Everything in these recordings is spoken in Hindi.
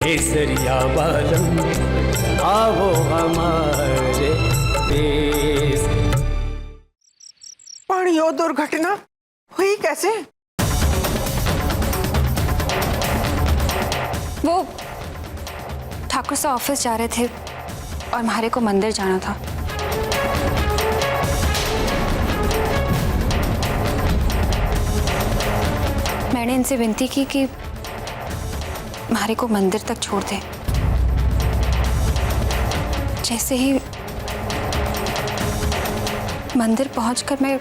केसरिया बालम आओ हमारे देश। पण यो दुर्घटना हुई कैसे? वो ठाकुर साहब ऑफिस जा रहे थे और म्हारे को मंदिर जाना था। मैंने इनसे विनती की कि म्हारे को मंदिर तक छोड़ दें। जैसे ही मंदिर पहुंचकर मैं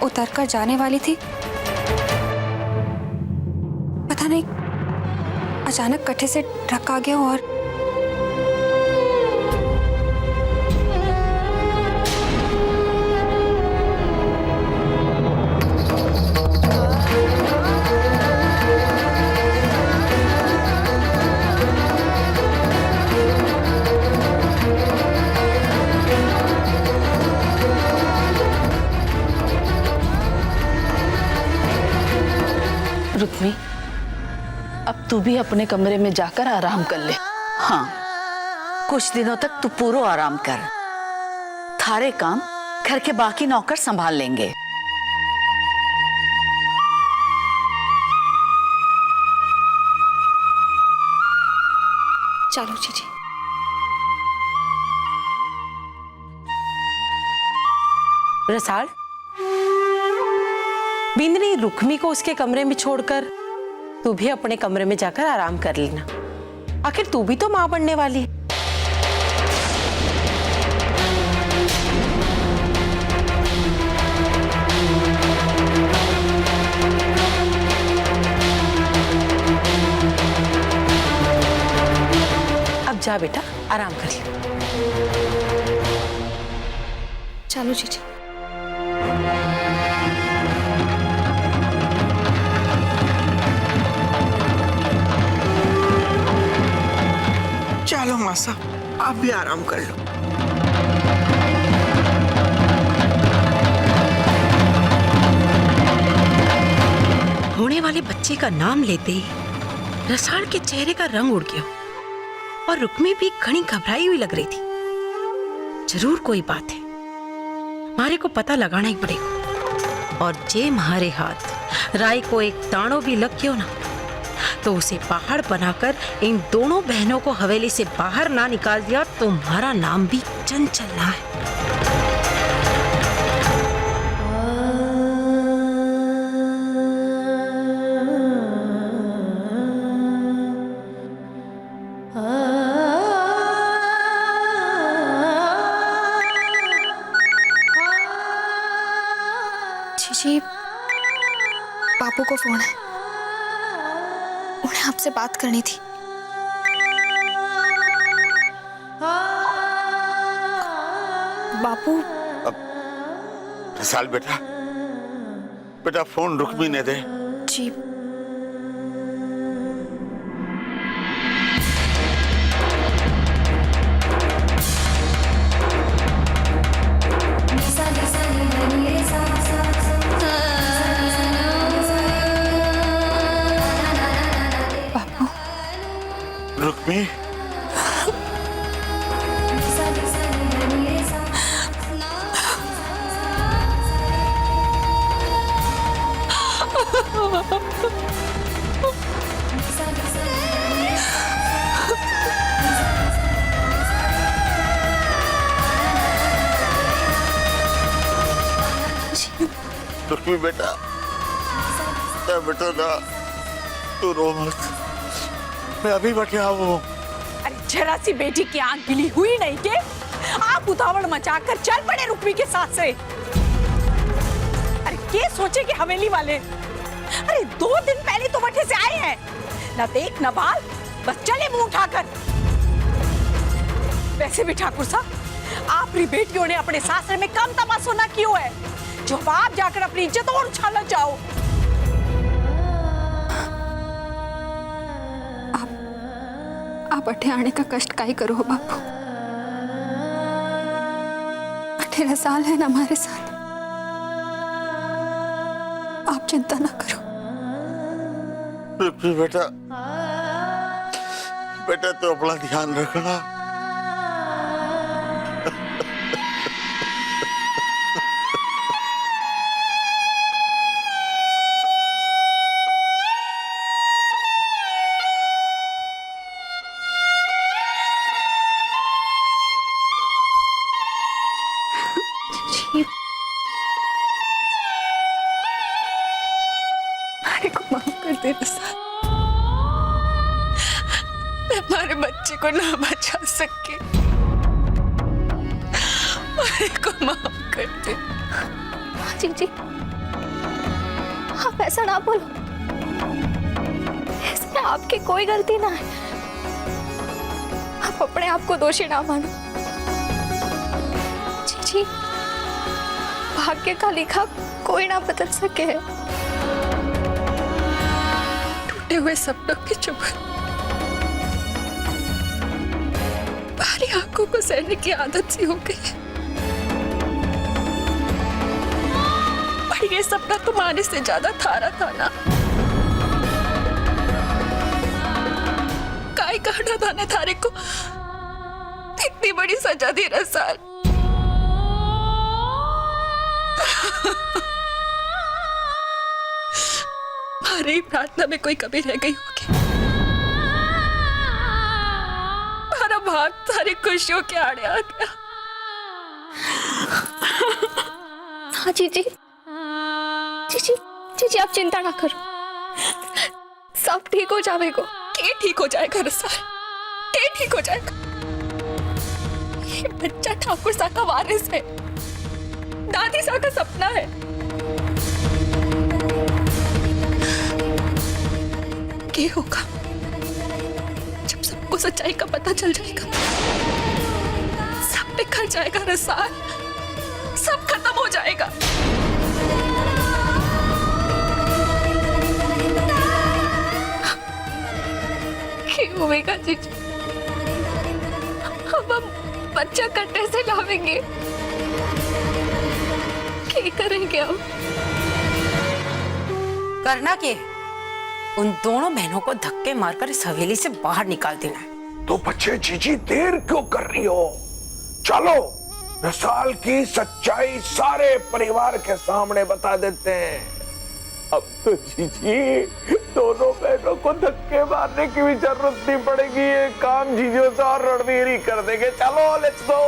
उतरकर जाने वाली थी, पता नहीं अचानक कट्टे से ट्रक आ गया और रुक्मी, अब तू भी अपने कमरे में जाकर आराम कर ले। हाँ, कुछ दिनों तक तू पूरा आराम कर। थारे काम घर के बाकी नौकर संभाल लेंगे। चलो जीजी। रसाल, बिंदनी रुक्मी को उसके कमरे में छोड़कर तू भी अपने कमरे में जाकर आराम कर लेना। आखिर तू भी तो मां बनने वाली है। अब जा बेटा, आराम कर ले। चलो जीजी। चलो मासा, आप भी आराम कर लो। होने वाले बच्चे का नाम लेते ही रसाल के चेहरे का रंग उड़ गया और रुक्मी भी घनी घबराई हुई लग रही थी। जरूर कोई बात है, मारे को पता लगाना ही पड़ेगा। और जे मारे हाथ राय को एक दाणो भी लग गयो ना, तो उसे पहाड़ बनाकर इन दोनों बहनों को हवेली से बाहर ना निकाल दिया तो हमारा नाम भी चंचल ना है। जीजी, बापू को फोन है, उन्हें आपसे बात करनी थी। बापू। रसाल बेटा, बेटा फोन रुक्मी ने दे। जी। रुक्मी, रुक्मी बेटा, बेटा ना, तू रो मत, मैं अभी बैठे हूँ। अरे जरा सी बेटी की आंख गिली हुई नहीं के आप उतावड़ मचाकर चल पड़े रुक्मी के साथ से। अरे क्या सोचे कि हवेली वाले, अरे 2 दिन पहले तो मठे से आए हैं, न देख न बाल, बस चले मुंह उठाकर। वैसे भी ठाकुर साहब, आपकी बेटियों ने अपने सासरे में कम तमाशा न क्यों है, जो आप जाकर अपनी इज्जत और उछालना चाहो। आप अठे आने का कष्ट काई करो बापू। अठे रसाल है ना हमारे साथ, आप चिंता ना करो। रुक्मी बेटा, बेटा तो अपना ध्यान रखना। हमारे को माफ कर दे रसाल। मैं हमारे बच्चे को ना बचा सके, हमारे को माफ कर दे। जी आप ऐसा ना बोलो, इसमें आपकी कोई गलती ना है। आप अपने आप को दोषी ना मानो। जी भाग्य का लिखा कोई ना बदल सके है। टूटे हुए सपनों की चुभन भारी आंखों को सहने की आदत सी हो गई है। पर ये सपना तुम्हारे से ज्यादा थारा था ना। काय कहना था ना थारे को इतनी बड़ी सजा दे रसाल। हमारी ही प्रार्थना में कोई कमी रह गई होगी। हमारा भाग सारी खुशियों के आड़े आ गया। हाँ जी आप चिंता ना करो, सब ठीक हो जाएगा। के ठीक हो जाएगा रसाल, के ठीक हो जाएगा। ये बच्चा ठाकुर सा का वारिस है, दादी सा का सपना है। क्या होगा जब सबको सच्चाई का पता चल जाएगा? सब बिखर जाएगा रसाल, सब खत्म हो जाएगा। क्या होगा जीजी? अब हम बच्चा कट्टे से लावेंगे, क्या करेंगे हम? करना के उन दोनों बहनों को धक्के मारकर इस हवेली से बाहर निकाल देना है। तो बच्चे जीजी देर क्यों कर रही हो? चलो रसाल की सच्चाई सारे परिवार के सामने बता देते हैं। अब तो जीजी दोनों बहनों को धक्के मारने की भी जरूरत नहीं पड़ेगी। ये काम जीजो से और रणवीर ही कर देंगे। चलो लेट्स गो।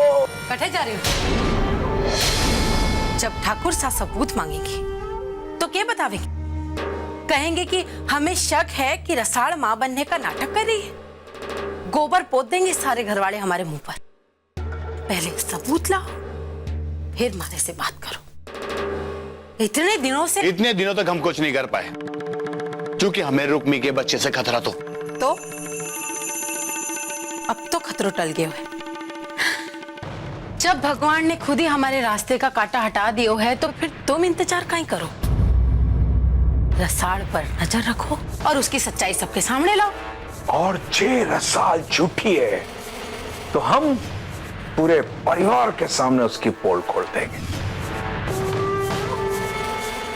कटे जा रही हो? जब ठाकुर सा सबूत मांगेंगे तो क्या बतावेगी? कहेंगे कि हमें शक है कि रसाल मां बनने का नाटक कर रही है। गोबर पोत देंगे सारे घरवाले हमारे मुंह पर। पहले सबूत लाओ, फिर मारे से बात करो। इतने दिनों तक हम कुछ नहीं कर पाए क्योंकि हमें रुक्मी के बच्चे से खतरा तो अब तो खतरों टल गए हुए। जब भगवान ने खुद ही हमारे रास्ते का कांटा हटा दिया है तो फिर तुम इंतजार काहे करो? रसाल पर नजर रखो और उसकी सच्चाई सबके सामने लाओ। और जे रसाल झूठी है तो हम पूरे परिवार के सामने उसकी पोल खोल देंगे।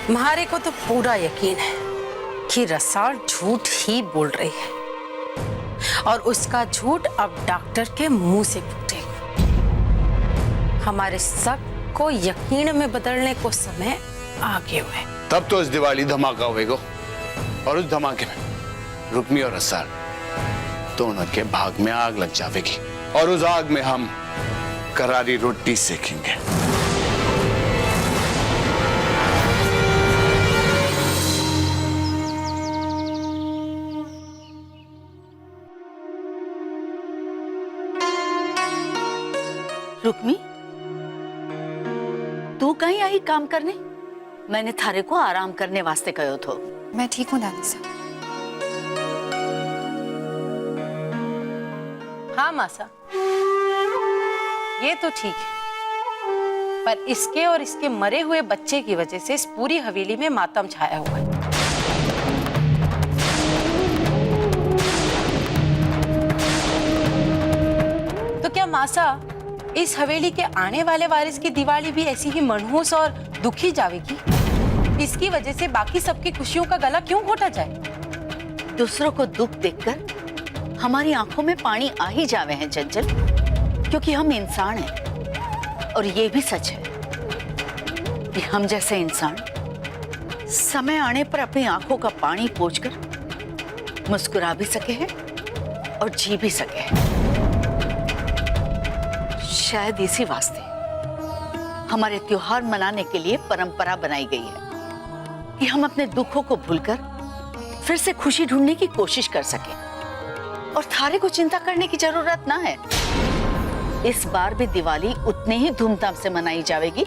तुम्हारे को तो पूरा यकीन है कि रसाल झूठ ही बोल रही है और उसका झूठ अब डॉक्टर के मुंह से फूटेगा। हमारे शक को यकीन में बदलने को समय आ गया है। तब तो इस दिवाली धमाका होएगा और उस धमाके में रुक्मी और रसाल दोनों के भाग में आग लग जाएगी और उस आग में हम करारी रोटी सेकेंगे। रुक्मी, तू कहीं आई काम करने? मैंने थारे को आराम करने वास्ते कहो थो। मैं ठीक हूँ दादी साहब। हाँ मासा, ये तो ठीक है, पर इसके और इसके मरे हुए बच्चे की वजह से इस पूरी हवेली में मातम छाया हुआ है। तो क्या मासा इस हवेली के आने वाले वारिस की दिवाली भी ऐसी ही मनहूस और दुखी जाएगी? इसकी वजह से बाकी सबकी खुशियों का गला क्यों घोटा जाए? दूसरों को दुख देखकर हमारी आंखों में पानी आ ही जावे हैं चंचल, क्योंकि हम इंसान हैं। और ये भी सच है कि हम जैसे इंसान समय आने पर अपनी आंखों का पानी पोंछकर मुस्कुरा भी सके हैं और जी भी सके हैं। शायद इसी वास्ते हमारे त्योहार मनाने के लिए परंपरा बनाई गई है कि हम अपने दुखों को भूलकर फिर से खुशी ढूंढने की कोशिश कर सके। और थारे को चिंता करने की जरूरत ना है। इस बार भी दिवाली उतने ही धूमधाम से मनाई जाएगी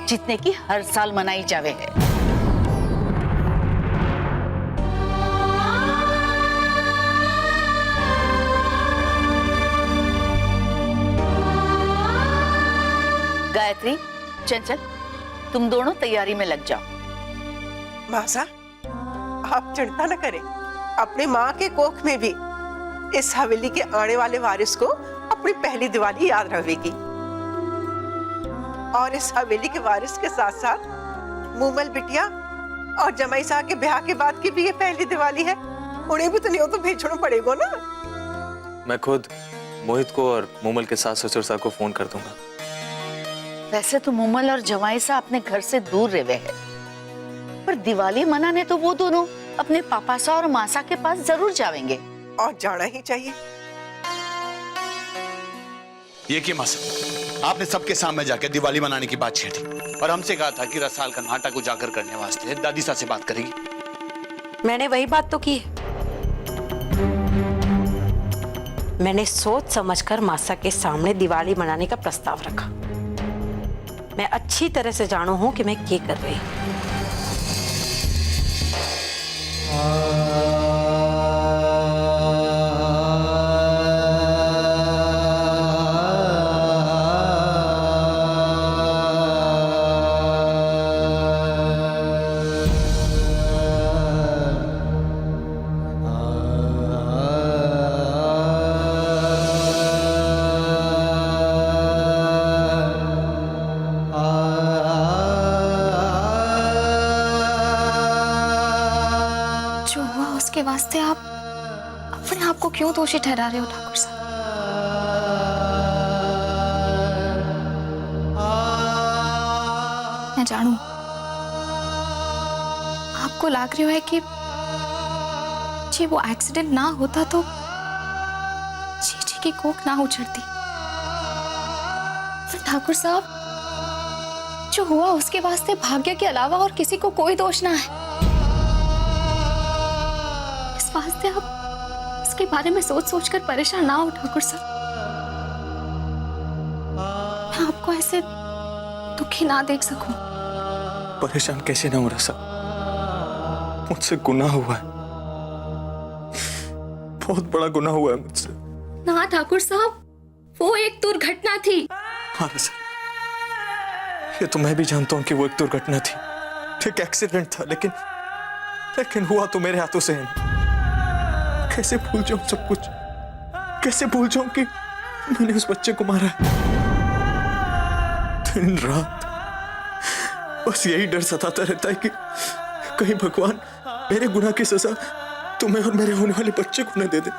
जितने की हर साल मनाई जावे है। गायत्री, चंचल, तुम दोनों तैयारी में लग जाओ। मासा, आप चिंता न करें। अपनी माँ के कोख में भी इस हवेली के आने वाले वारिस को अपनी पहली दिवाली याद रहेगी। और इस हवेली के वारिस के साथ साथ मूमल बिटिया और जमाई साहब के ब्याह के बाद की भी ये पहली दिवाली है। उन्हें भी तो नहीं हो तो भेजना पड़ेगा ना। मैं खुद मोहित को और मूमल के सास ससुर साहब को फोन कर दूंगा। वैसे तो मूमल और जमाई साहब अपने घर से दूर रहे हैं, पर दिवाली मनाने तो वो दोनों अपने पापा सा और मासा के पास जरूर जाएंगे। और जाना ही चाहिए। ये क्या मासा, आपने सबके सामने जाकर दिवाली मनाने की बात छेड़ दी और हमसे कहा था कि रसाल का नाटक उजागर करने वास्ते दादी सा से बात करेगी। मैंने वही बात तो की। मैंने सोच समझकर मासा के सामने दिवाली मनाने का प्रस्ताव रखा। मैं अच्छी तरह से जानू हूं कि मैं क्या कर रही हूं। उसके वास्ते आप अपने आप को क्यों दोषी ठहरा रहे हो ठाकुर साहब? मैं जानू आपको लग रही है कि जी वो एक्सीडेंट ना होता तो चीची की कोख ना उछड़ती। पर ठाकुर साहब, जो हुआ उसके वास्ते भाग्य के अलावा और किसी को कोई दोष ना है। वास्ते आप इसके बारे में सोच सोचकर परेशान ना हो ठाकुर साहब। मैं आपको ऐसे दुखी ना देख सकूं। परेशान कैसे ना हो रसा, मुझसे गुनाह हुआ है, बहुत बड़ा गुनाह हुआ है मुझसे। ना ठाकुर साहब, वो एक दुर्घटना थी। हाँ रसा, ये तो मैं भी जानता हूँ कि वो एक दुर्घटना थी, एक एक्सीडेंट था, लेकिन हुआ तो मेरे हाथों से है। कैसे भूल जाऊं सब कुछ? कैसे भूल जाऊं कि मैंने उस बच्चे को मारा है? दिन रात बस यही डर सताता रहता है कि कहीं भगवान मेरे गुनाह की सजा तुम्हें और मेरे होने वाले बच्चे को न दे दे।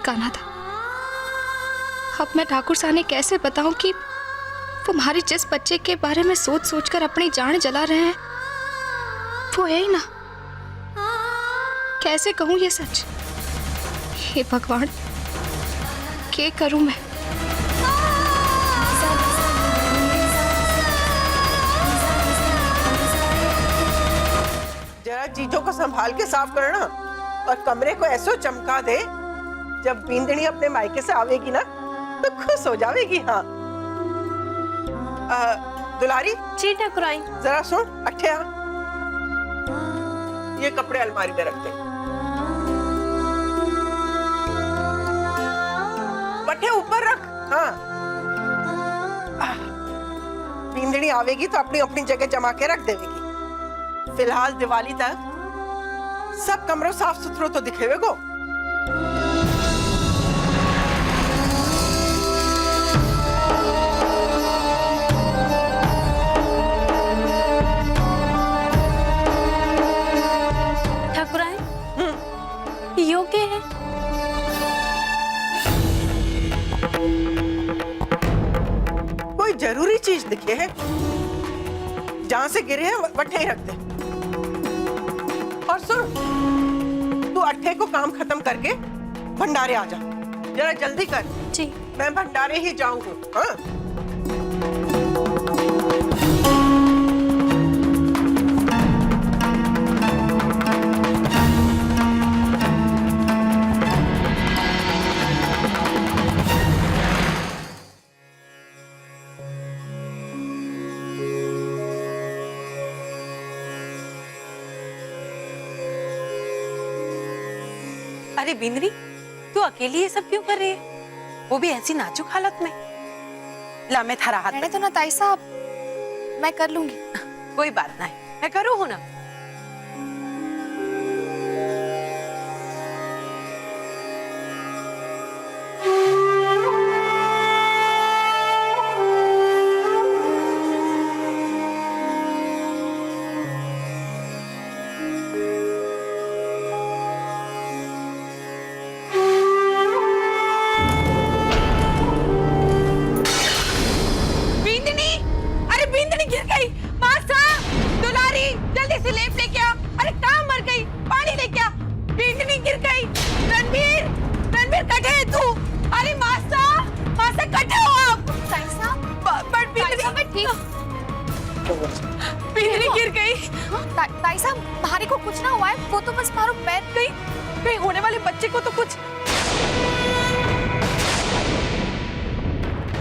गाना था। अब मैं ठाकुर साहब कैसे बताऊं कि वो हमारे जिस बच्चे के बारे में सोच सोचकर अपनी जान जला रहे हैं वो है ही ना। कैसे कहूं ये सच? हे भगवान, क्या करूं मैं? जरा चीजों को संभाल के साफ करना और कमरे को ऐसे चमका दे जब बींदनी अपने मायके से आवेगी ना तो खुश हो जाएगी। हाँ दुलारी, जी ठाकुराइन। जरा सुन, अट्ठे आ, ये कपड़े अलमारी में रख दे। बट्टे ऊपर रख। हाँ, बींदड़ी आवेगी तो अपनी अपनी जगह जमा के रख देवेगी। फिलहाल दिवाली तक सब कमरों साफ सुथरो तो दिखेवे को। ठाकुराइन, योग्य है। कोई जरूरी चीज दिखे है, जहां से गिरे हैं वट्ठे ही रख दे। और सुन, तू अट्ठे को काम खत्म करके भंडारे आ जा, जरा जल्दी कर। जी। मैं भंडारे ही जाऊंगी। हाँ, अरे बिंदरी, तू अकेली ये सब क्यों कर रही है? वो भी ऐसी नाजुक हालत में। ला, मैं थारा हाथ मैंने तो ना ताई साहब, मैं कर लूंगी। कोई बात नहीं, मैं करूँ हूँ ना। गिर गई। ताई साहब, भारी को कुछ ना हुआ है, वो तो बस मारो पैर गई। कहीं होने वाले बच्चे को तो कुछ।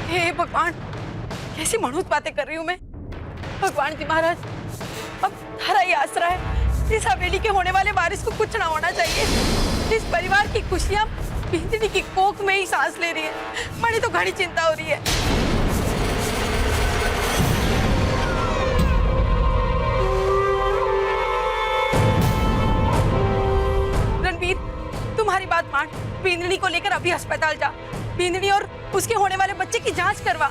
हे भगवान, कैसी मनुष्य बातें कर रही हूँ मैं। भगवान जी महाराज, अब हरा ही आसरा है। इस हवेली के होने वाले वारिस को कुछ ना होना चाहिए। इस परिवार की खुशियां बिंदनी की कोख में ही सांस ले रही है। बड़ी तो घनी चिंता हो रही है। रणवीर, तुम्हारी बात मान, बिंदनी को लेकर अभी अस्पताल जा। बिंदनी और उसके होने वाले बच्चे की जांच करवा।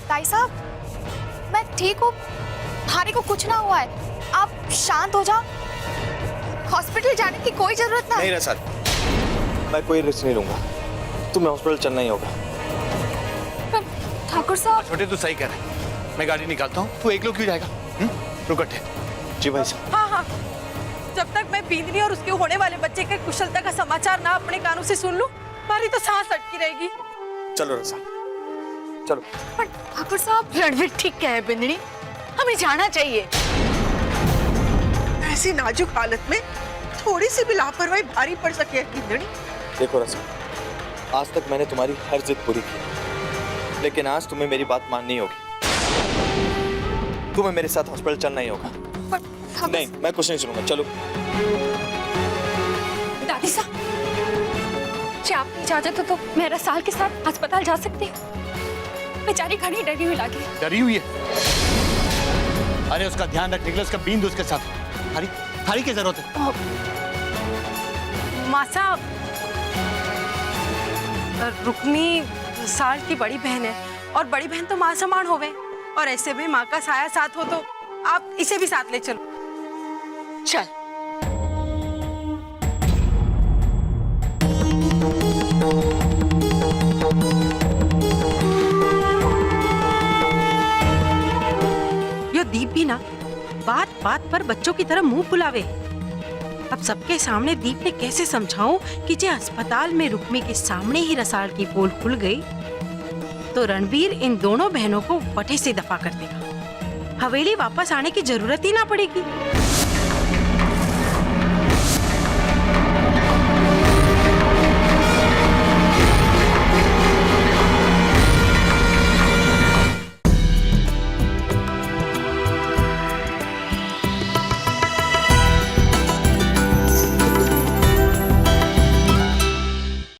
ताई साहब, मैं ठीक हूँ, भारी को कुछ ना हुआ है, आप शांत हो जाओ। हॉस्पिटल जाने की कोई जरूरत नहीं रसाल, मैं कोई रिस्क नहीं लूंगा। तुम्हें हॉस्पिटल चलना ही होगा। ठाकुर साहब। छोटे, तू सही कर रहा है, मैं गाड़ी निकालता हूँ। तू एक लोग क्यों जाएगा? रुकटे। जी भाई साहब। हाँ हाँ, जब तक मैं बिंदनी और उसके होने वाले बच्चे के कुशलता का समाचार ना अपने कानों से सुन लूं, हमारी तो सांस अटकी रहेगी। चलो रसाल, चलो। पर ठाकुर साहब, रणवीर ठीक कहे बिंदनी, हमें जाना चाहिए। ऐसी नाजुक हालत में थोड़ी सी भी लापरवाही भारी पड़ सके बिंदनी। देखो रसाल, आज तक मैंने तुम्हारी हर जिद पूरी की, लेकिन आज तुम्हें मेरी बात माननी होगी। तुम्हें मेरे साथ हॉस्पिटल चलना ही होगा। नहीं, मैं कुछ नहीं सुनूंगा। चलो। दादी साहब, क्या आपकी इजाजत हो तो मैं रसाल के साथ अस्पताल जा सकती हूँ? बेचारी घनी डरी हुई लगी। डरी हुई है? अरे उसका ध्यान रखने के लिए उसका बींद उसके साथ। थारी, थारी की जरूरत है। माँ साहब, रुक्मी साल की बड़ी बहन है और बड़ी बहन तो माँ समान होवे, और ऐसे में माँ का साया साथ हो तो आप इसे भी साथ ले चलो। चल। यो दीप भी ना बात बात पर बच्चों की तरह मुंह फुलावे। अब सबके सामने दीप ने कैसे समझाऊं कि जे अस्पताल में रुक्मी के सामने ही रसाल की पोल खुल गई तो रणवीर इन दोनों बहनों को वटे से दफा कर देगा। हवेली वापस आने की जरूरत ही ना पड़ेगी।